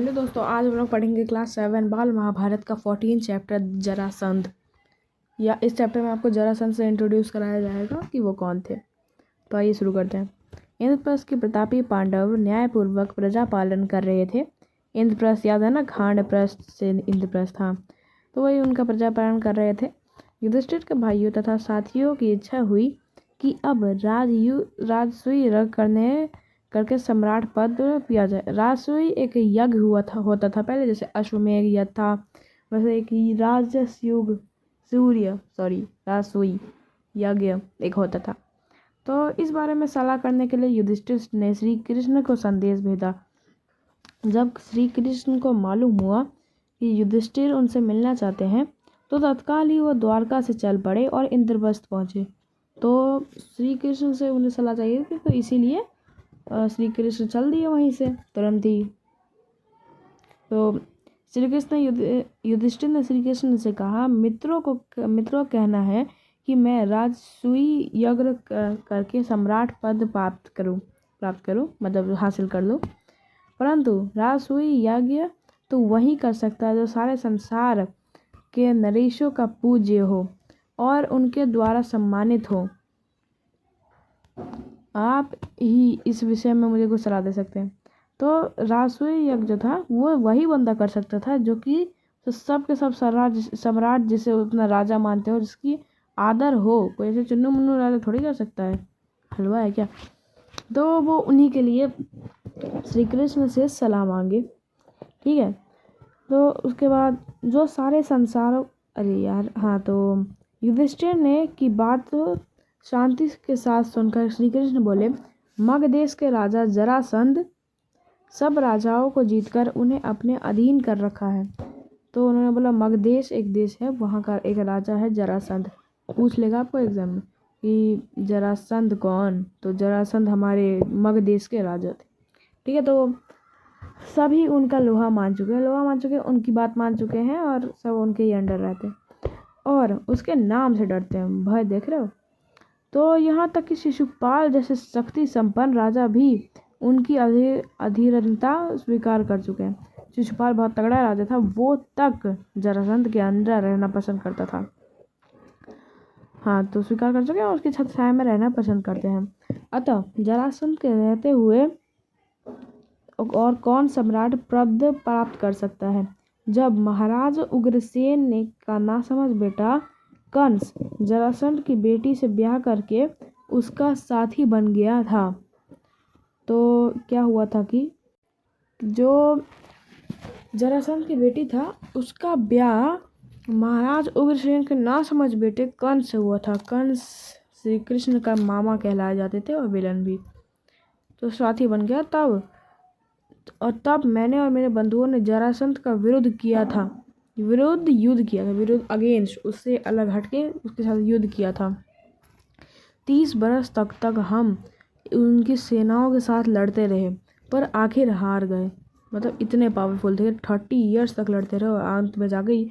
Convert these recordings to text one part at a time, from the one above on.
Hello दोस्तों, आज हम लोग पढ़ेंगे क्लास 7 बाल महाभारत का 14 चैप्टर जरासंध। या इस चैप्टर में आपको जरासंध से इंट्रोड्यूस कराया जाएगा कि वो कौन थे। तो आइए शुरू करते हैं। इंद्रप्रस्थ के प्रतापी पांडव न्यायपूर्वक प्रजा पालन कर रहे थे। इंद्रप्रस्थ याद है ना, खांडप्रस्थ से इंद्रप्रस्थ। हाँ, तो वही उनका प्रजा पालन कर रहे थे। युधिष्ठिर के भाइयों तथा साथियों की इच्छा हुई कि अब राजसूय यज्ञ करके सम्राट पद पिया जाए। राजसूय एक यज्ञ होता था पहले, जैसे अश्वमेध यज्ञ था, वैसे एक राजसूय यज्ञ एक होता था। तो इस बारे में सलाह करने के लिए युधिष्ठिर ने श्री कृष्ण को संदेश भेजा। जब श्री कृष्ण को मालूम हुआ कि युधिष्ठिर उनसे मिलना चाहते हैं, तो तत्काल ही वो द्वारका से चल पड़े और इंद्रप्रस्थ पहुंचे। तो श्री कृष्ण से उन्हें सलाह चाहिए थी, तो इसीलिए श्री कृष्ण चल दिए वहीं से तुरंत ही। तो युधिष्ठिर ने श्री कृष्ण से कहा, मित्रों का कहना है कि मैं राजसूय यज्ञ करके सम्राट पद प्राप्त करूं, मतलब हासिल कर लूं। परंतु राजसूय यज्ञ तो वही कर सकता है जो सारे संसार के नरेशों का पूज्य हो और उनके द्वारा सम्मानित हो। आप ही इस विषय में मुझे कुछ सलाह दे सकते हैं। तो राजसूय यज्ञ जो था वो वही बंदा कर सकता था जो कि सबके सब सम्राट जिसे उतना राजा मानते हो, जिसकी आदर हो। कोई ऐसे चुन्नू मुन्नू राजा थोड़ी कर सकता है, हलवा है क्या। तो वो उन्हीं के लिए श्री कृष्ण से सलाह मांगे, ठीक है। तो उसके बाद जो सारे संसारों तो युधिष्ठिर ने की बात शांति के साथ सुनकर श्री कृष्ण बोले, मगध देश के राजा जरासंध सब राजाओं को जीतकर उन्हें अपने अधीन कर रखा है। तो उन्होंने बोला, मगध देश एक देश है, वहाँ का एक राजा है जरासंध। पूछ लेगा आपको एग्जाम में कि जरासंध कौन, तो जरासंध हमारे मगध देश के राजा थे, ठीक है। तो सभी उनका लोहा मान चुके, उनकी बात मान चुके हैं और सब उनके ही अंडर रहते हैं और उसके नाम से डरते हैं। भय देख रहे हो। तो यहाँ तक कि शिशुपाल जैसे शक्ति संपन्न राजा भी उनकी अधीरता स्वीकार कर चुके हैं। शिशुपाल बहुत तगड़ा राजा था, वो तक जरासंध के अंदर रहना पसंद करता था। हाँ, तो स्वीकार कर चुके हैं और उसकी छत्र छाया में रहना पसंद करते हैं। अतः जरासंध के रहते हुए और कौन सम्राट पद प्राप्त कर सकता है। जब महाराज उग्रसेन ने का नासमझ बेटा कंस जरासंध की बेटी से ब्याह करके उसका साथी बन गया था, तो क्या हुआ था कि जो जरासंध की बेटी था उसका ब्याह महाराज उग्रसेन के नासमझ बेटे कंस से हुआ था। कंस श्री कृष्ण का मामा कहलाए जाते थे और विलन भी। तो साथी बन गया तब मैंने और मेरे बंधुओं ने जरासंध का विरुद्ध युद्ध किया था, अगेंस्ट, उससे अलग हटके उसके साथ युद्ध किया था। 30 बरस तक हम उनकी सेनाओं के साथ लड़ते रहे, पर आखिर हार गए। मतलब इतने पावरफुल थे, 30 ईयर्स तक लड़ते रहे और अंत में जाके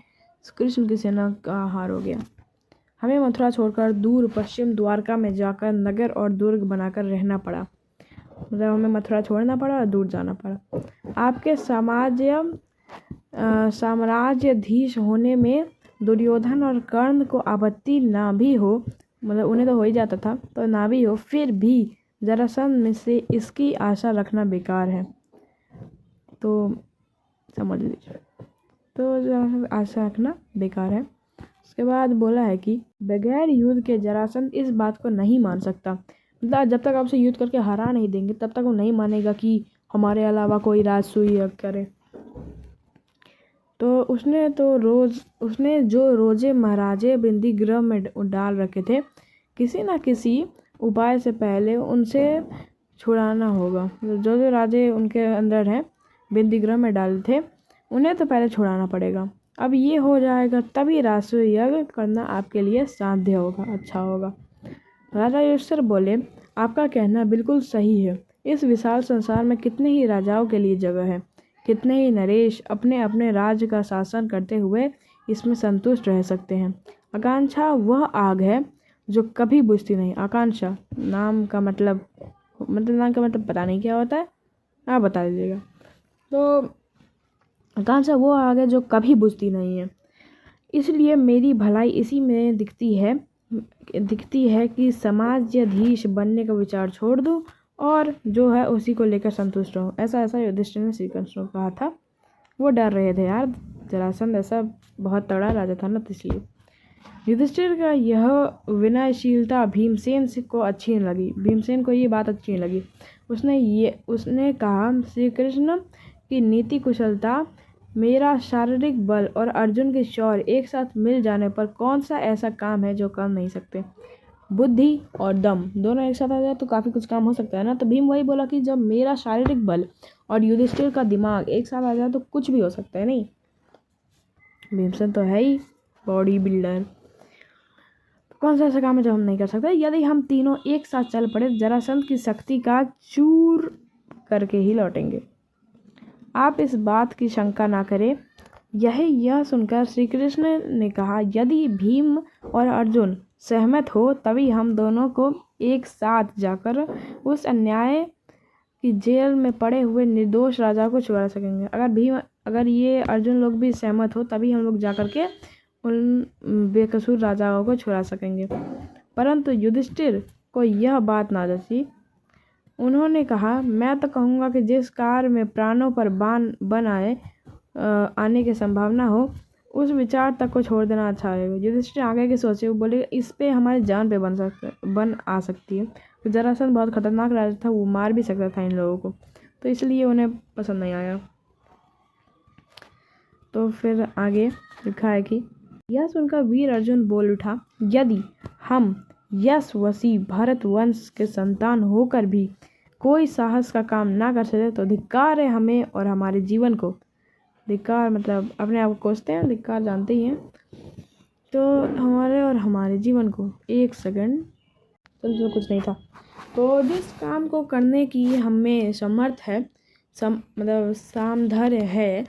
कृष्ण की सेना का हार हो गया। हमें मथुरा छोड़कर दूर पश्चिम द्वारका में जाकर नगर और दुर्ग बनाकर रहना पड़ा। मतलब हमें मथुरा छोड़ना पड़ा और दूर जाना पड़ा। आपके साम्राज्याधीश होने में दुर्योधन और कर्ण को आपत्ति ना भी हो, मतलब उन्हें तो हो ही जाता था, तो ना भी हो, फिर भी जरासंध में से इसकी आशा रखना बेकार है। तो समझ लीजिए, तो आशा रखना बेकार है। उसके बाद बोला है कि बगैर युद्ध के जरासंध इस बात को नहीं मान सकता। मतलब जब तक आपसे युद्ध करके हरा नहीं देंगे तब तक वो नहीं मानेगा कि हमारे अलावा कोई राजसूय यज्ञ करे। तो उसने जो रोजे महाराजे बंदीगृह में डाल रखे थे, किसी ना किसी उपाय से पहले उनसे छुड़ाना होगा। जो राजे उनके अंदर हैं, बंदीगृह में डाले थे, उन्हें तो पहले छुड़ाना पड़ेगा। अब ये हो जाएगा तभी राजसूय यज्ञ करना आपके लिए साध्य होगा, अच्छा होगा। राजा युधिष्ठिर बोले, आपका कहना बिल्कुल सही है। इस विशाल संसार में कितने ही राजाओं के लिए जगह है, कितने ही नरेश अपने अपने राज्य का शासन करते हुए इसमें संतुष्ट रह सकते हैं। आकांक्षा वह आग है जो कभी बुझती नहीं। आकांक्षा नाम का मतलब पता नहीं क्या होता है, आप बता दीजिएगा। तो आकांक्षा वो आग है जो कभी बुझती नहीं है। इसलिए मेरी भलाई इसी में दिखती है कि समाज्याधीश बनने का विचार छोड़ दो और जो है उसी को लेकर संतुष्ट रहो। ऐसा युधिष्ठिर ने श्री कृष्ण को कहा था। वो डर रहे थे यार, जरासंध ऐसा बहुत तगड़ा राजा था ना, तो इसलिए युधिष्ठिर का यह विनयशीलता भीमसेन को अच्छी नहीं लगी। भीमसेन को ये बात अच्छी नहीं लगी। उसने कहा, श्री कृष्ण की नीति कुशलता, मेरा शारीरिक बल और अर्जुन के शौर्य एक साथ मिल जाने पर कौन सा ऐसा काम है जो कर नहीं सकते। बुद्धि और दम दोनों एक साथ आ जाए तो काफ़ी कुछ काम हो सकता है ना। तो भीम वही बोला कि जब मेरा शारीरिक बल और युधिष्ठिर का दिमाग एक साथ आ जाए तो कुछ भी हो सकता है। नहीं, भीमसेन तो है ही बॉडी बिल्डर, कौन सा ऐसा काम है जो हम नहीं कर सकते। यदि हम तीनों एक साथ चल पड़े जरासंध की शक्ति का चूर करके ही लौटेंगे। आप इस बात की शंका ना करें। यह सुनकर श्री कृष्ण ने कहा, यदि भीम और अर्जुन सहमत हो तभी हम दोनों को एक साथ जाकर उस अन्याय की जेल में पड़े हुए निर्दोष राजा को छुड़ा सकेंगे। अगर ये अर्जुन लोग भी सहमत हो तभी हम लोग जाकर के उन बेकसूर राजाओं को छुड़ा सकेंगे। परंतु युधिष्ठिर को यह बात ना जची। उन्होंने कहा, मैं तो कहूँगा कि जिस कार में प्राणों पर बन आने की संभावना हो उस विचार तक को छोड़ देना अच्छा है। युधिष्ठिर आगे के सोचे, वो बोले इस पे हमारी जान पे बन आ सकती है। तो जरासंध बहुत खतरनाक राजा था, वो मार भी सकता था इन लोगों को, तो इसलिए उन्हें पसंद नहीं आया। तो फिर आगे लिखा है कि यह सुनकर वीर अर्जुन बोल उठा, यदि हम यशस्वी भरत वंश के संतान होकर भी कोई साहस का काम ना कर सके तो धिक्कार है हमें और हमारे जीवन को। धिक्कार मतलब अपने आप को कोसते हैं, धिक्कार जानते ही हैं। तो हमारे और हमारे जीवन को एक सेकंड तो कुछ नहीं था। तो जिस काम को करने की हमें समर्थ है सामर्थ्य है,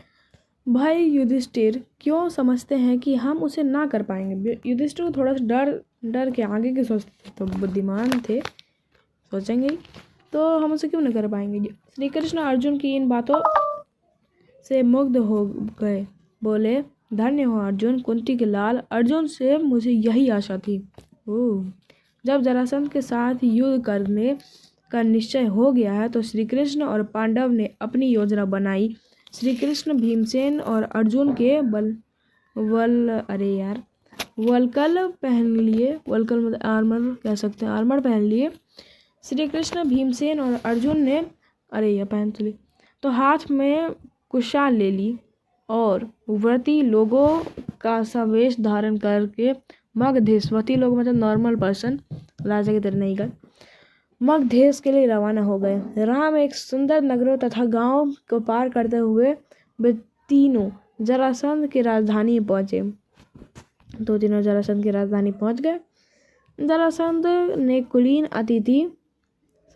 भाई युधिष्ठिर क्यों समझते हैं कि हम उसे ना कर पाएंगे। युधिष्ठिर को थोड़ा सा डर के आगे के सोचते, तो बुद्धिमान थे, सोचेंगे तो हम उसे क्यों ना कर पाएंगे। श्री कृष्ण अर्जुन की इन बातों से मुग्ध हो गए, बोले, धन्य हो अर्जुन, कुंती के लाल। अर्जुन से मुझे यही आशा थी। जब जरासंध के साथ युद्ध करने का निश्चय हो गया है तो श्री कृष्ण और पांडव ने अपनी योजना बनाई। श्री कृष्ण भीमसेन और अर्जुन के वलकल पहन लिए, वलकल मतलब आर्मर कह सकते हैं, आर्मर पहन लिए। श्री कृष्ण भीमसेन और अर्जुन ने पहन तो ली, तो हाथ में कुशाल ले ली और व्रती लोगों का सा वेश धारण करके मगधेशवती लोग मतलब नॉर्मल पर्सन, राजा की तरह नहीं कर, मगधेश के लिए रवाना हो गए। राह में एक सुंदर नगरों तथा गांव को पार करते हुए वे तीनों जरासंध की राजधानी पहुंचे। तो तीनों जरासंध की राजधानी पहुंच गए। जरासंध ने कुलीन अतिथि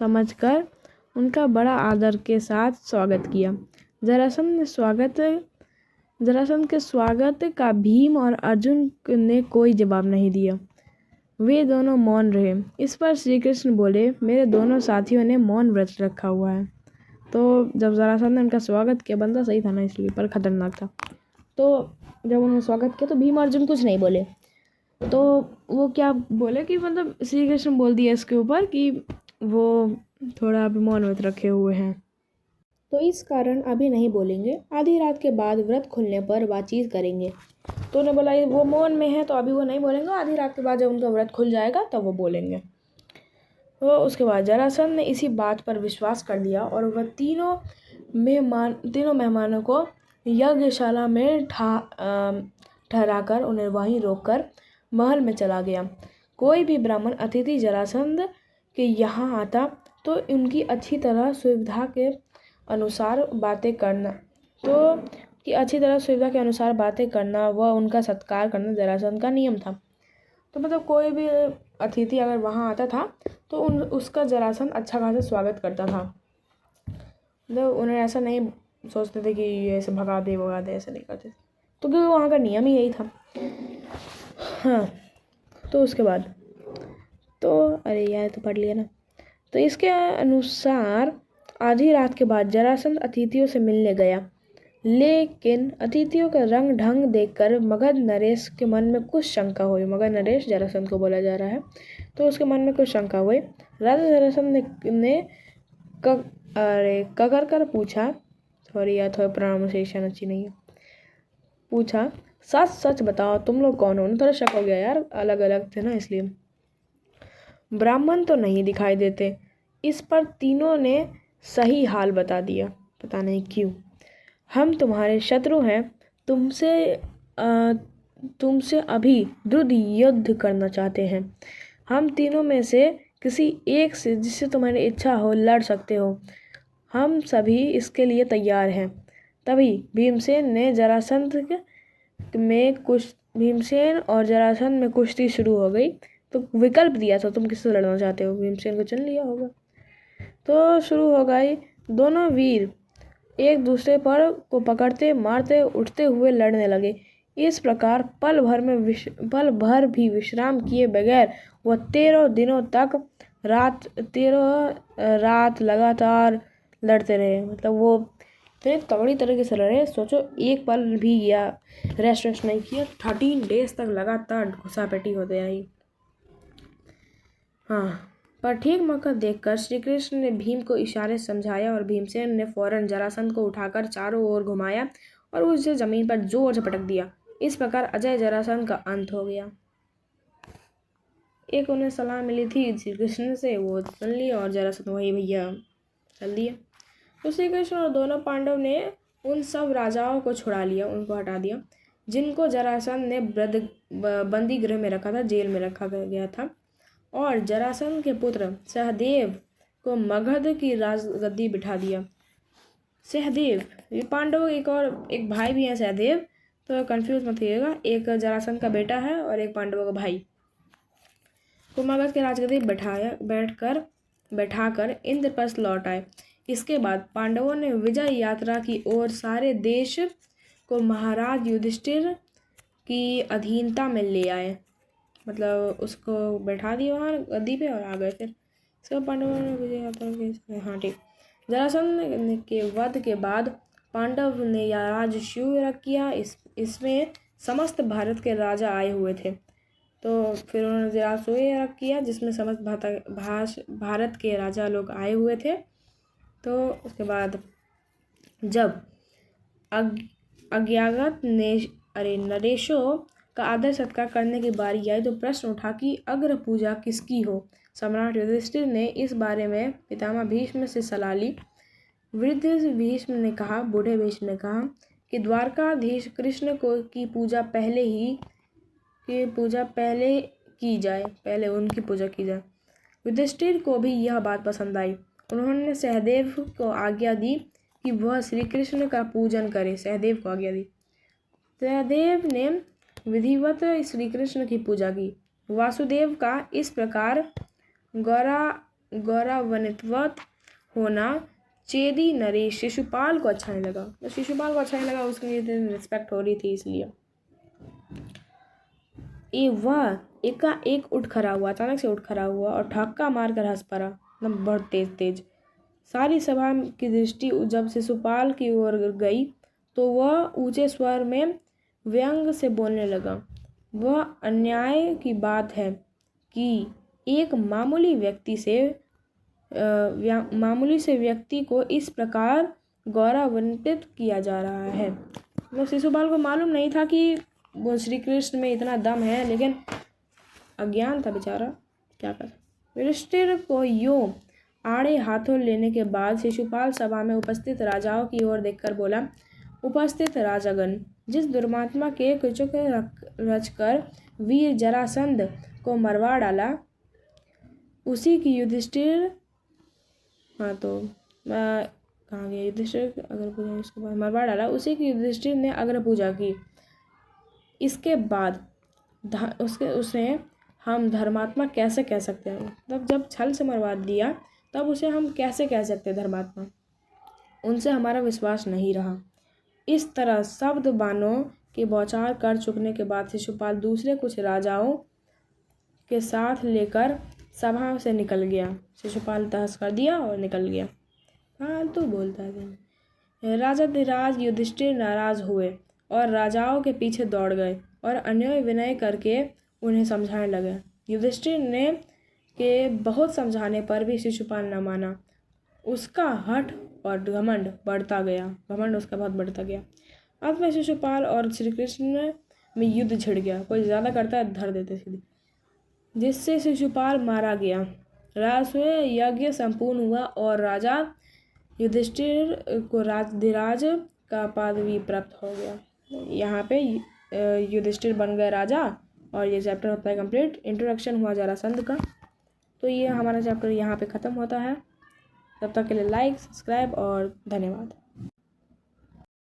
समझकर उनका बड़ा आदर के साथ स्वागत किया। जरासंध के स्वागत का भीम और अर्जुन ने कोई जवाब नहीं दिया। वे दोनों मौन रहे। इस पर श्री कृष्ण बोले, मेरे दोनों साथियों ने मौन व्रत रखा हुआ है। तो जब जरासंध ने उनका स्वागत किया, बंदा सही था ना इसलिए, पर खतरनाक था। तो जब उन्होंने स्वागत किया तो भीम अर्जुन कुछ नहीं बोले। तो वो क्या बोले कि मतलब श्री कृष्ण बोल दिया इसके ऊपर कि वो थोड़ा अभी मौन व्रत रखे हुए हैं, तो इस कारण अभी नहीं बोलेंगे, आधी रात के बाद व्रत खुलने पर बातचीत करेंगे। तो उन्होंने बोला वो मौन में है तो अभी वो नहीं बोलेंगे, आधी रात के बाद जब उनका व्रत खुल जाएगा तब वो बोलेंगे। तो उसके बाद जरासंध ने इसी बात पर विश्वास कर लिया और वह तीनों मेहमानों को यज्ञशाला में ठहराकर उन्हें वहीं रोककर महल में चला गया। कोई भी ब्राह्मण अतिथि जरासंध के यहाँ आता तो उनकी अच्छी तरह सुविधा के अनुसार बातें करना व उनका सत्कार करना जरासंध का नियम था। तो मतलब कोई भी अतिथि अगर वहाँ आता था तो उसका जरासंध अच्छा खासा स्वागत करता था। मतलब उन्हें ऐसा नहीं सोचते थे कि ऐसे भगा दे, ऐसा नहीं करते थे, तो क्योंकि वहाँ का नियम ही यही था। हाँ, तो उसके बाद तो तो पढ़ लिया ना। तो इसके अनुसार आधी रात के बाद जरासंध अतिथियों से मिलने गया। लेकिन अतिथियों का रंग ढंग देखकर मगध नरेश के मन में कुछ शंका हुई। मगध नरेश जरासंध को बोला जा रहा है, तो उसके मन में कुछ शंका हुई। राजा जरासंध ने कगर कर पूछा, सॉरी यार थोड़ा प्रोनाउंसिएशन अच्छी नहीं है, पूछा सच सच बताओ तुम लोग कौन हो। थोड़ा शक हो गया यार, अलग अलग थे ना इसलिए। ब्राह्मण तो नहीं दिखाई देते। इस पर तीनों ने सही हाल बता दिया, पता नहीं क्यों। हम तुम्हारे शत्रु हैं, तुमसे अभी द्रुत युद्ध करना चाहते हैं। हम तीनों में से किसी एक से जिससे तुम्हारी इच्छा हो लड़ सकते हो। हम सभी इसके लिए तैयार हैं। तभी भीमसेन और जरासंध में कुश्ती शुरू हो गई। तो विकल्प दिया था तुम किससे लड़ना चाहते हो, भीमसेन को चुन लिया होगा। तो शुरू हो गई। दोनों वीर एक दूसरे पर को पकड़ते मारते उठते हुए लड़ने लगे। इस प्रकार पल भर भी विश्राम किए बगैर वह 13 दिनों तक 13 रात लगातार लड़ते रहे। मतलब वो इतने तगड़ी तरीके से लड़े, सोचो एक पल भी या रेस्ट नहीं किया। 13 डेज तक लगातार घुसापैठी होते रही। हाँ, पर ठीक मौका देखकर श्री कृष्ण ने भीम को इशारे समझाया और भीमसेन ने फौरन जरासंध को उठाकर चारों ओर घुमाया और उसे जमीन पर जोर से पटक दिया। इस प्रकार अजय जरासंध का अंत हो गया। एक उन्हें सलाह मिली थी श्री कृष्ण से, वो सुन लिया और जरासंध वही भैया चल दिया। तो श्री कृष्ण और दोनों पांडव ने उन सब राजाओं को छुड़ा लिया, उनको हटा दिया जिनको जरासंध ने बंदी गृह में रखा था, जेल में रखा गया था। और जरासंध के पुत्र सहदेव को मगध की राजगद्दी बिठा दिया। सहदेव, ये पांडवों एक भाई भी है सहदेव, तो कंफ्यूज मत होइएगा। एक जरासंध का बेटा है और एक पांडवों का भाई को मगध के राजगद्दी बैठाकर इंद्रप्रस्थ लौट आए। इसके बाद पांडवों ने विजय यात्रा की ओर सारे देश को महाराज युधिष्ठिर की अधीनता में ले आए। मतलब उसको बैठा दिया वहाँ गद्दी पे और आ गए। फिर इसके पांडवों ने विजय यात्रा की, हाँ ठीक। जरासंध के वध के बाद पांडव ने राज शिविर किया। इसमें समस्त भारत के राजा आए हुए थे। तो फिर उन्होंने राज शिविर किया जिसमें समस्त भारत के राजा लोग आए हुए थे। तो उसके बाद जब अज्ञात नरेशों का आदर सत्कार करने की बारी आई तो प्रश्न उठा कि अग्र पूजा किसकी हो। सम्राट युधिष्ठिर ने इस बारे में पितामह भीष्म से सलाह ली। वृद्ध भीष्म ने कहा, बूढ़े भीष्म ने कहा कि द्वारकाधीश कृष्ण की पूजा पहले की जाए, पहले उनकी पूजा की जाए। युधिष्ठिर को भी यह बात पसंद आई। उन्होंने सहदेव को आज्ञा दी कि वह श्री कृष्ण का पूजन करे। सहदेव को आज्ञा दी। सहदेव ने विधिवत श्री कृष्ण की पूजा की। वासुदेव का इस प्रकार गौरवान्वित होना चेदी नरेश शिशुपाल को अच्छा नहीं लगा। तो शिशुपाल को अच्छा नहीं लगा, उसके लिए रिस्पेक्ट हो रही थी इसलिए। वह एकाएक उठ खड़ा हुआ, अचानक से उठ खड़ा हुआ और ठक्का मारकर हंस पड़ा, मतलब बहुत तेज। सारी सभा की दृष्टि जब शिशुपाल की ओर गई तो वह ऊंचे स्वर में व्यंग से बोलने लगा। वह अन्याय की बात है कि एक मामूली व्यक्ति को इस प्रकार गौरवान्वित किया जा रहा है। वो शिशुपाल को मालूम नहीं था कि वो श्री कृष्ण में इतना दम है, लेकिन अज्ञान था बेचारा, क्या कर। युधिष्ठिर को यूं आड़े हाथों लेने के बाद शिशुपाल सभा में उपस्थित राजाओं की ओर देखकर बोला, उपस्थित राजागण, जिस दुर्मात्मा के कुचक रचकर वीर जरासंध को मरवा डाला उसी की युधिष्ठिर, हाँ तो कहाँ गया युधिष्ठिर, अग्र पूजा उसके बाद मरवा डाला उसी की युधिष्ठिर ने अग्र पूजा की। इसके बाद उसे हम धर्मात्मा कैसे कह सकते हैं। मतलब जब छल से मरवा दिया तब उसे हम कैसे कह सकते हैं धर्मात्मा। उनसे हमारा विश्वास नहीं रहा। इस तरह शब्द बाणों के बौछार कर चुकने के बाद शिशुपाल दूसरे कुछ राजाओं के साथ लेकर सभा से निकल गया। शिशुपाल तहस कर दिया और निकल गया। हाँ तो बोलता है। राजा धीराज युधिष्ठिर नाराज हुए और राजाओं के पीछे दौड़ गए और अन्याय विनय करके उन्हें समझाने लगे। युधिष्ठिर ने के बहुत समझाने पर भी शिशुपाल न माना। उसका हठ और घमंड बढ़ता गया। घमंड उसका बहुत बढ़ता गया। अंत में शिशुपाल और श्री कृष्ण में युद्ध छिड़ गया। कोई ज़्यादा करता है धर देते सीधे, जिससे शिशुपाल मारा गया। राजसूय यज्ञ संपूर्ण हुआ और राजा युधिष्ठिर को धीराज का पदवी प्राप्त हो गया। यहाँ पे युधिष्ठिर बन गए राजा और ये चैप्टर होता है कंप्लीट। इंट्रोडक्शन हुआ जरासंध का। तो ये हमारा चैप्टर यहाँ पे ख़त्म होता है। तब तक के लिए लाइक, सब्सक्राइब और धन्यवाद।